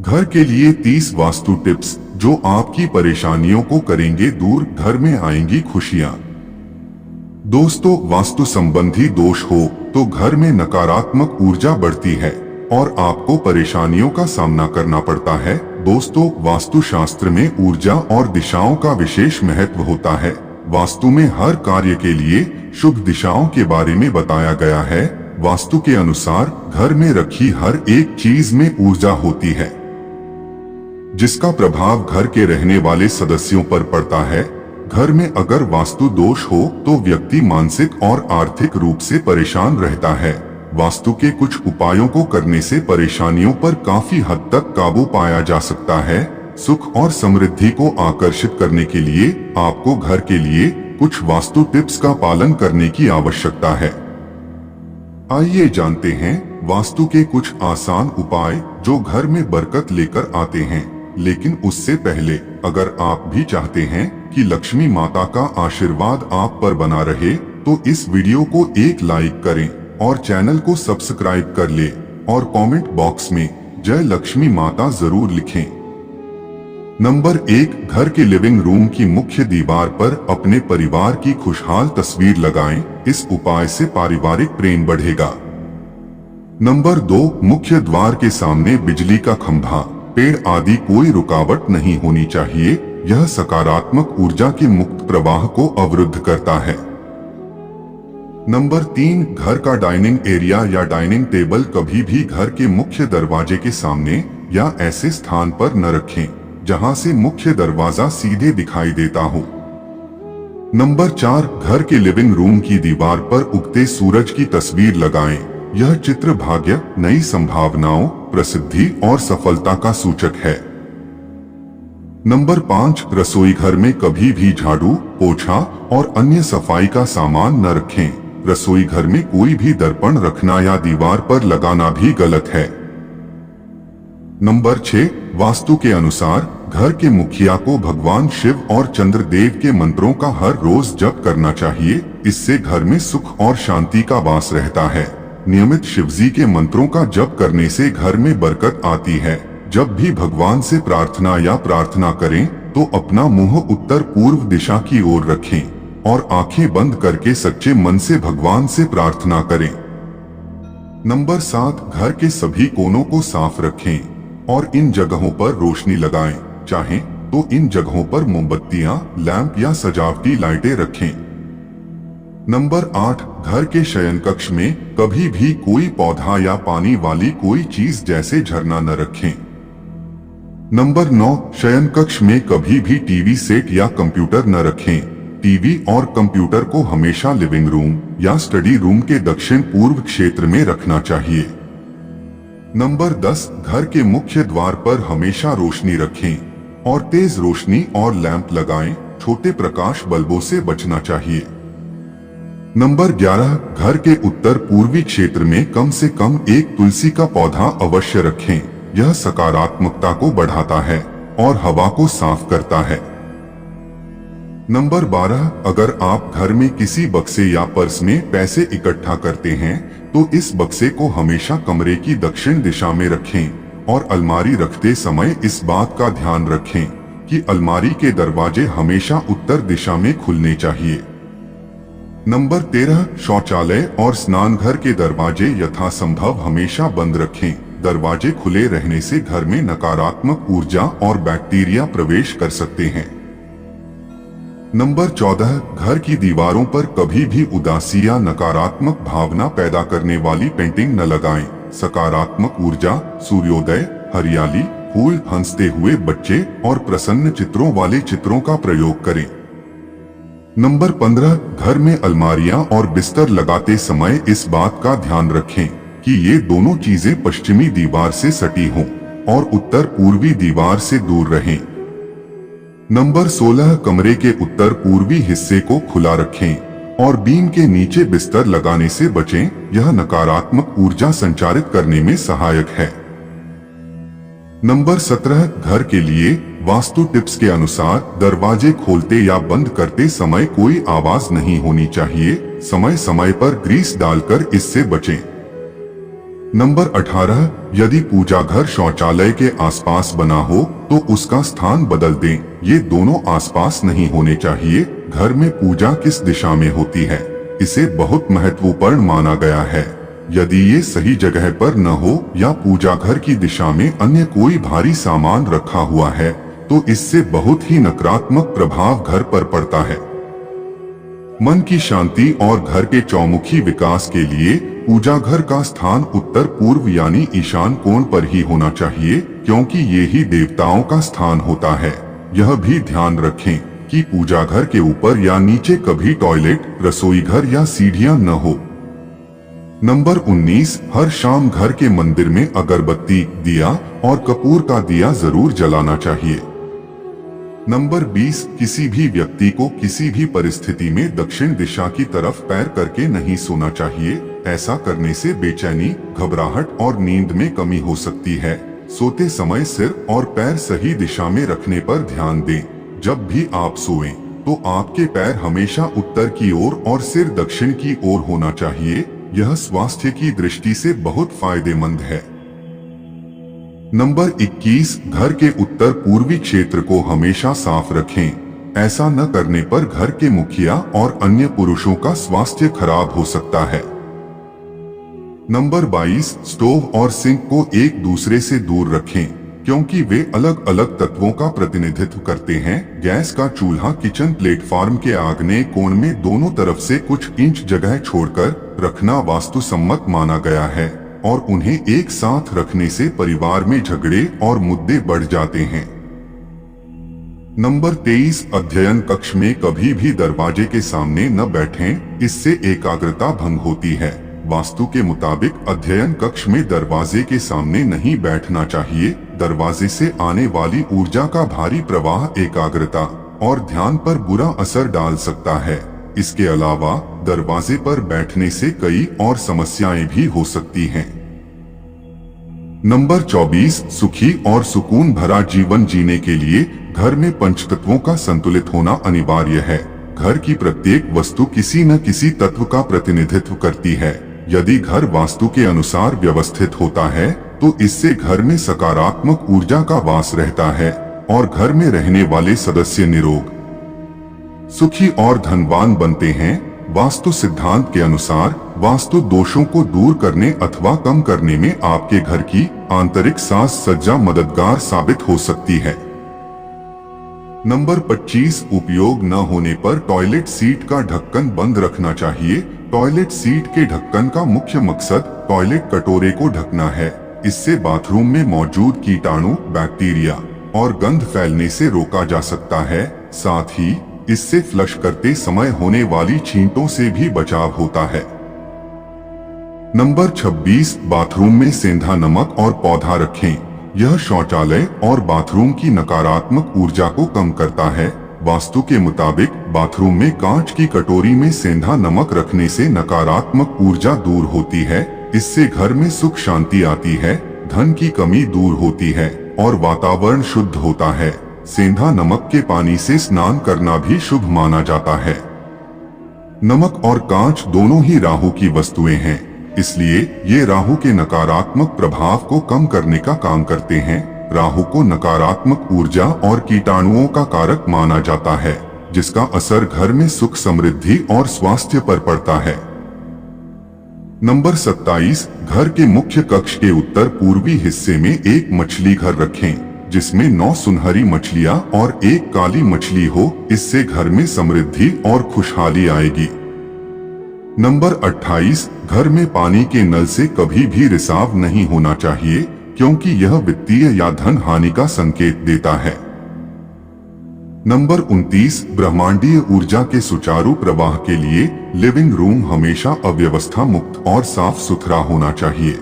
घर के लिए 30 वास्तु टिप्स जो आपकी परेशानियों को करेंगे दूर, घर में आएंगी खुशियां। दोस्तों, वास्तु संबंधी दोष हो तो घर में नकारात्मक ऊर्जा बढ़ती है और आपको परेशानियों का सामना करना पड़ता है। दोस्तों, वास्तु शास्त्र में ऊर्जा और दिशाओं का विशेष महत्व होता है। वास्तु में हर कार्य के लिए शुभ दिशाओं के बारे में बताया गया है। वास्तु के अनुसार घर में रखी हर एक चीज में ऊर्जा होती है, जिसका प्रभाव घर के रहने वाले सदस्यों पर पड़ता है। घर में अगर वास्तु दोष हो तो व्यक्ति मानसिक और आर्थिक रूप से परेशान रहता है। वास्तु के कुछ उपायों को करने से परेशानियों पर काफी हद तक काबू पाया जा सकता है। सुख और समृद्धि को आकर्षित करने के लिए आपको घर के लिए कुछ वास्तु टिप्स का पालन करने की आवश्यकता है। आइए जानते हैं वास्तु के कुछ आसान उपाय जो घर में बरकत लेकर आते हैं। लेकिन उससे पहले अगर आप भी चाहते हैं कि लक्ष्मी माता का आशीर्वाद आप पर बना रहे तो इस वीडियो को एक लाइक करें और चैनल को सब्सक्राइब कर ले और कमेंट बॉक्स में जय लक्ष्मी माता जरूर लिखें। नंबर 1, घर के लिविंग रूम की मुख्य दीवार पर अपने परिवार की खुशहाल तस्वीर लगाएं। इस उपाय से पारिवारिक प्रेम बढ़ेगा। नंबर 2, मुख्य द्वार के सामने बिजली का खंभा, पेड़ आदि कोई रुकावट नहीं होनी चाहिए। यह सकारात्मक ऊर्जा के मुक्त प्रवाह को अवरुद्ध करता है। नंबर 3, घर का डाइनिंग एरिया या डाइनिंग टेबल कभी भी घर के मुख्य दरवाजे के सामने या ऐसे स्थान पर न रखें जहां से मुख्य दरवाजा सीधे दिखाई देता हो। नंबर 4, घर के लिविंग रूम की दीवार पर उगते सूरज की तस्वीर लगाएं। यह चित्र भाग्य, नई संभावनाओं, प्रसिद्धि और सफलता का सूचक है। नंबर 5, रसोई घर में कभी भी झाड़ू, पोछा और अन्य सफाई का सामान न रखें। रसोई घर में कोई भी दर्पण रखना या दीवार पर लगाना भी गलत है। नंबर 6, वास्तु के अनुसार घर के मुखिया को भगवान शिव और चंद्रदेव के मंत्रों का हर रोज जप करना चाहिए। इससे घर में सुख और शांति का वास रहता है। नियमित शिवजी के मंत्रों का जप करने से घर में बरकत आती है। जब भी भगवान से प्रार्थना करें तो अपना मुंह उत्तर पूर्व दिशा की ओर रखें और आंखें बंद करके सच्चे मन से भगवान से प्रार्थना करें। नंबर 7, घर के सभी कोनों को साफ रखें और इन जगहों पर रोशनी लगाएं। चाहें तो इन जगहों पर मोमबत्तियां, लैंप या सजावटी लाइटें रखें। नंबर 8, घर के शयन कक्ष में कभी भी कोई पौधा या पानी वाली कोई चीज जैसे झरना न रखें। नंबर 9, शयन कक्ष में कभी भी टीवी सेट या कंप्यूटर न रखें। टीवी और कंप्यूटर को हमेशा लिविंग रूम या स्टडी रूम के दक्षिण पूर्व क्षेत्र में रखना चाहिए। नंबर 10, घर के मुख्य द्वार पर हमेशा रोशनी रखें और तेज रोशनी और लैंप लगाएं। छोटे प्रकाश बल्बों से बचना चाहिए। नंबर 11, घर के उत्तर पूर्वी क्षेत्र में कम से कम एक तुलसी का पौधा अवश्य रखें। यह सकारात्मकता को बढ़ाता है और हवा को साफ करता है। नंबर 12, अगर आप घर में किसी बक्से या पर्स में पैसे इकट्ठा करते हैं तो इस बक्से को हमेशा कमरे की दक्षिण दिशा में रखें और अलमारी रखते समय इस बात का ध्यान रखें कि अलमारी के दरवाजे हमेशा उत्तर दिशा में खुलने चाहिए। नंबर 13, शौचालय और स्नानघर के दरवाजे यथासंभव हमेशा बंद रखें। दरवाजे खुले रहने से घर में नकारात्मक ऊर्जा और बैक्टीरिया प्रवेश कर सकते हैं। नंबर 14, घर की दीवारों पर कभी भी उदासी या नकारात्मक भावना पैदा करने वाली पेंटिंग न लगाएं। सकारात्मक ऊर्जा, सूर्योदय, हरियाली, फूल, हंसते हुए बच्चे और प्रसन्न चित्रों वाले चित्रों का प्रयोग करें। नंबर 15, घर में अलमारियां और बिस्तर लगाते समय इस बात का ध्यान रखें कि ये दोनों चीजें पश्चिमी दीवार से सटी हों और उत्तर पूर्वी दीवार से दूर रहें। नंबर 16, कमरे के उत्तर पूर्वी हिस्से को खुला रखें और बीम के नीचे बिस्तर लगाने से बचें। यह नकारात्मक ऊर्जा संचारित करने में सहायक है। नंबर 17, घर के लिए वास्तु टिप्स के अनुसार दरवाजे खोलते या बंद करते समय कोई आवाज नहीं होनी चाहिए। समय समय पर ग्रीस डालकर इससे बचें। नंबर 18, यदि पूजा घर शौचालय के आसपास बना हो तो उसका स्थान बदल दें। ये दोनों आसपास नहीं होने चाहिए। घर में पूजा किस दिशा में होती है, इसे बहुत महत्वपूर्ण माना गया है। यदि ये सही जगह पर न हो या पूजा घर की दिशा में अन्य कोई भारी सामान रखा हुआ है तो इससे बहुत ही नकारात्मक प्रभाव घर पर पड़ता है। मन की शांति और घर के चौमुखी विकास के लिए पूजा घर का स्थान उत्तर पूर्व यानी ईशान कोण पर ही होना चाहिए, क्योंकि ये ही देवताओं का स्थान होता है। यह भी ध्यान रखें कि पूजा घर के ऊपर या नीचे कभी टॉयलेट, रसोई घर या सीढ़ियां न हो। नंबर 19, हर शाम घर के मंदिर में अगरबत्ती, दिया और कपूर का दिया जरूर जलाना चाहिए। नंबर 20, किसी भी व्यक्ति को किसी भी परिस्थिति में दक्षिण दिशा की तरफ पैर करके नहीं सोना चाहिए। ऐसा करने से बेचैनी, घबराहट और नींद में कमी हो सकती है। सोते समय सिर और पैर सही दिशा में रखने पर ध्यान दें। जब भी आप सोएं तो आपके पैर हमेशा उत्तर की ओर और सिर दक्षिण की ओर होना चाहिए। यह स्वास्थ्य की दृष्टि से बहुत फायदेमंद है। नंबर 21, घर के उत्तर पूर्वी क्षेत्र को हमेशा साफ रखें। ऐसा न करने पर घर के मुखिया और अन्य पुरुषों का स्वास्थ्य खराब हो सकता है। नंबर 22, स्टोव और सिंक को एक दूसरे से दूर रखें, क्योंकि वे अलग अलग तत्वों का प्रतिनिधित्व करते हैं। गैस का चूल्हा किचन प्लेटफॉर्म के आग्नेय कोण में दोनों तरफ से कुछ इंच जगह छोड़कर रखना वास्तुसम्मत माना गया है और उन्हें एक साथ रखने से परिवार में झगड़े और मुद्दे बढ़ जाते हैं। नंबर 23, अध्ययन कक्ष में कभी भी दरवाजे के सामने न बैठें, इससे एकाग्रता भंग होती है। वास्तु के मुताबिक अध्ययन कक्ष में दरवाजे के सामने नहीं बैठना चाहिए। दरवाजे से आने वाली ऊर्जा का भारी प्रवाह एकाग्रता और ध्यान पर बुरा असर डाल सकता है। इसके अलावा दरवाजे पर बैठने से कई और समस्याएं भी हो सकती हैं। नंबर 24, सुखी और सुकून भरा जीवन जीने के लिए घर में पंचतत्वों का संतुलित होना अनिवार्य है। घर की प्रत्येक वस्तु किसी न किसी तत्व का प्रतिनिधित्व करती है। यदि घर वास्तु के अनुसार व्यवस्थित होता है तो इससे घर में सकारात्मक ऊर्जा का वास रहता है और घर में रहने वाले सदस्य निरोग, सुखी और धनवान बनते हैं। वास्तु सिद्धांत के अनुसार वास्तु दोषों को दूर करने अथवा कम करने में आपके घर की आंतरिक साज सज्जा मददगार साबित हो सकती है। नंबर 25, उपयोग न होने पर टॉयलेट सीट का ढक्कन बंद रखना चाहिए। टॉयलेट सीट के ढक्कन का मुख्य मकसद टॉयलेट कटोरे को ढकना है। इससे बाथरूम में मौजूद कीटाणु, बैक्टीरिया और गंध फैलने से रोका जा सकता है। साथ ही इससे फ्लश करते समय होने वाली छींटों से भी बचाव होता है। नंबर 26, बाथरूम में सेंधा नमक और पौधा रखें। यह शौचालय और बाथरूम की नकारात्मक ऊर्जा को कम करता है। वास्तु के मुताबिक बाथरूम में कांच की कटोरी में सेंधा नमक रखने से नकारात्मक ऊर्जा दूर होती है। इससे घर में सुख शांति आती है, धन की कमी दूर होती है और वातावरण शुद्ध होता है। सेंधा नमक के पानी से स्नान करना भी शुभ माना जाता है। नमक और कांच दोनों ही राहु की वस्तुएं हैं, इसलिए ये राहु के नकारात्मक प्रभाव को कम करने का काम करते हैं। राहु को नकारात्मक ऊर्जा और कीटाणुओं का कारक माना जाता है, जिसका असर घर में सुख, समृद्धि और स्वास्थ्य पर पड़ता है। नंबर 27, घर के मुख्य कक्ष के उत्तर पूर्वी हिस्से में एक मछली घर रखें, जिसमें 9 सुनहरी मछलियां और 1 काली मछली हो। इससे घर में समृद्धि और खुशहाली आएगी। नंबर 28, घर में पानी के नल से कभी भी रिसाव नहीं होना चाहिए, क्योंकि यह वित्तीय या धन हानि का संकेत देता है। नंबर 29, ब्रह्मांडीय ऊर्जा के सुचारू प्रवाह के लिए लिविंग रूम हमेशा अव्यवस्था मुक्त और साफ सुथरा होना चाहिए।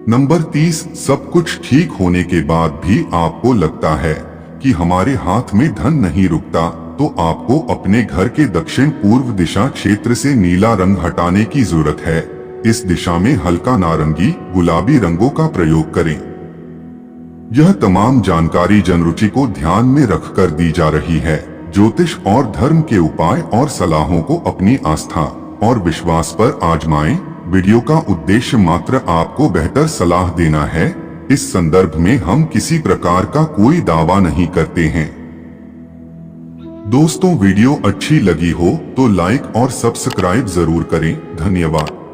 नंबर 30, सब कुछ ठीक होने के बाद भी आपको लगता है कि हमारे हाथ में धन नहीं रुकता, तो आपको अपने घर के दक्षिण पूर्व दिशा क्षेत्र से नीला रंग हटाने की जरूरत है। इस दिशा में हल्का नारंगी, गुलाबी रंगों का प्रयोग करें। यह तमाम जानकारी जनरुचि को ध्यान में रखकर दी जा रही है। ज्योतिष और धर्म के उपाय और सलाहों को अपनी आस्था और विश्वास पर आजमाएं। वीडियो का उद्देश्य मात्र आपको बेहतर सलाह देना है। इस संदर्भ में हम किसी प्रकार का कोई दावा नहीं करते हैं। दोस्तों, वीडियो अच्छी लगी हो तो लाइक और सब्सक्राइब जरूर करें। धन्यवाद।